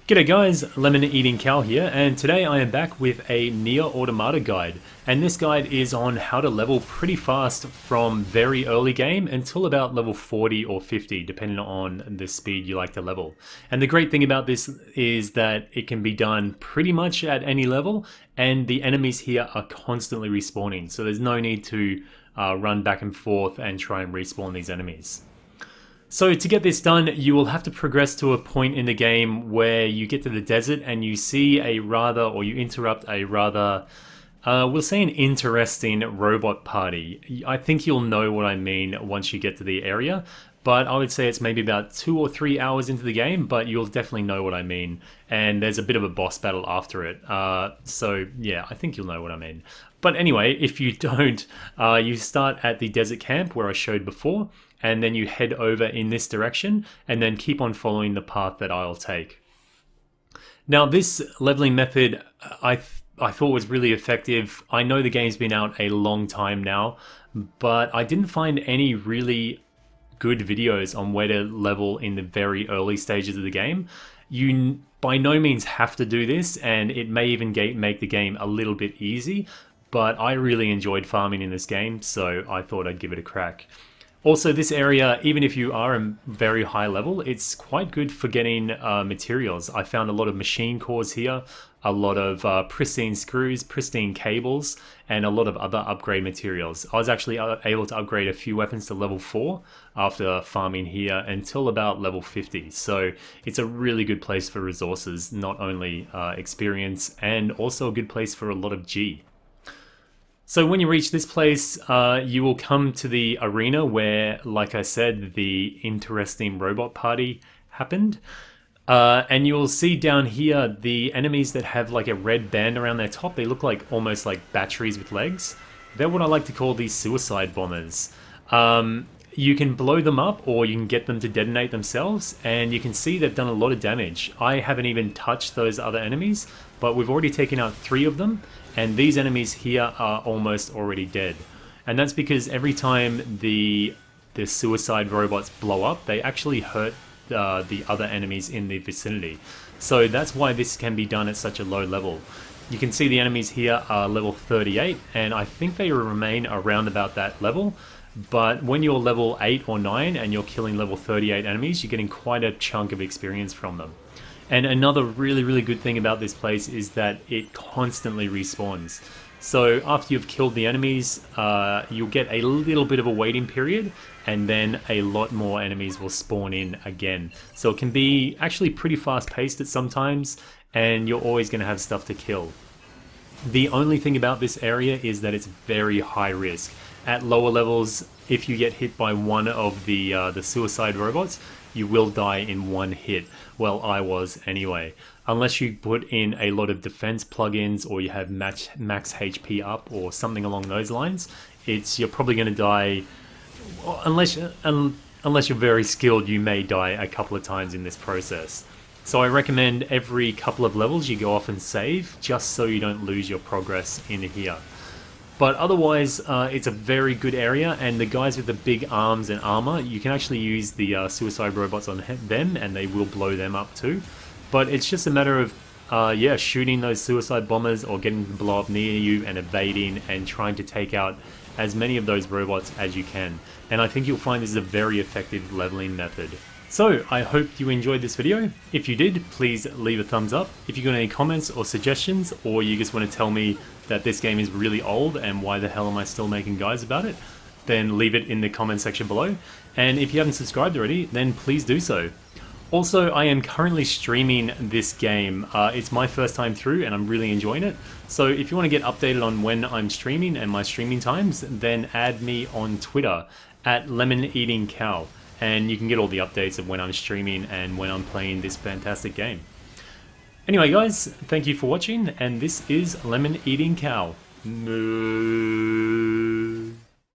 G'day guys, Lemon Eating Cow here, and today I am back with a NieR Automata guide. And this guide is on how to level pretty fast from very early game until about level 40 or 50, depending on the speed you like to level. And the great thing about this is that it can be done pretty much at any level, and the enemies here are constantly respawning, so there's no need to run back and forth and try and respawn these enemies. So to get this done, you will have to progress to a point in the game where you get to the desert and you see or you interrupt a rather, we'll say an interesting robot party. I think you'll know what I mean once you get to the area, but I would say it's maybe about 2 or 3 hours into the game, but you'll definitely know what I mean. And there's a bit of a boss battle after it. So yeah, I think you'll know what I mean. But anyway, if you don't, you start at the desert camp where I showed before, and then you head over in this direction and then keep on following the path that I'll take. Now this leveling method I thought was really effective. I know the game's been out a long time now, but I didn't find any really good videos on where to level in the very early stages of the game. You by no means have to do this, and it may even make the game a little bit easy, but I really enjoyed farming in this game, so I thought I'd give it a crack. Also, this area, even if you are a very high level, it's quite good for getting materials. I found a lot of machine cores here, a lot of pristine screws, pristine cables, and a lot of other upgrade materials. I was actually able to upgrade a few weapons to level 4 after farming here until about level 50. So it's a really good place for resources, not only experience, and also a good place for a lot of G. So when you reach this place, you will come to the arena where, like I said, the interesting robot party happened. And you will see down here the enemies that have like a red band around their top. They look like almost like batteries with legs. They're what I like to call these suicide bombers. You can blow them up or you can get them to detonate themselves, and you can see they've done a lot of damage. I haven't even touched those other enemies, but we've already taken out 3 of them, and these enemies here are almost already dead. And that's because every time the suicide robots blow up, they actually hurt the other enemies in the vicinity. So that's why this can be done at such a low level. You can see the enemies here are level 38, and I think they remain around about that level. But when you're level 8 or 9 and you're killing level 38 enemies, you're getting quite a chunk of experience from them. And another really good thing about this place is that it constantly respawns. So after you've killed the enemies, you'll get a little bit of a waiting period, and then a lot more enemies will spawn in again. So it can be actually pretty fast paced at sometimes, and you're always going to have stuff to kill. The only thing about this area is that it's very high risk. At lower levels, if you get hit by one of the suicide robots, you will die in one hit. Well, I was anyway. Unless you put in a lot of defense plugins or you have max HP up or something along those lines, you're probably going to die. Unless you're very skilled, you may die a couple of times in this process. So I recommend every couple of levels you go off and save, just so you don't lose your progress in here. But otherwise, it's a very good area, and the guys with the big arms and armor, you can actually use the suicide robots on them, and they will blow them up too. But it's just a matter of, shooting those suicide bombers or getting them to blow up near you and evading and trying to take out as many of those robots as you can. And I think you'll find this is a very effective leveling method. So, I hope you enjoyed this video. If you did, please leave a thumbs up. If you've got any comments or suggestions, or you just want to tell me that this game is really old and why the hell am I still making guides about it, then leave it in the comment section below. And if you haven't subscribed already, then please do so. Also, I am currently streaming this game. It's my first time through and I'm really enjoying it. So if you want to get updated on when I'm streaming and my streaming times, then add me on Twitter at Lemon Eating Cow. And you can get all the updates of when I'm streaming and when I'm playing this fantastic game. Anyway guys, thank you for watching, and this is Lemon Eating Cow. Moo.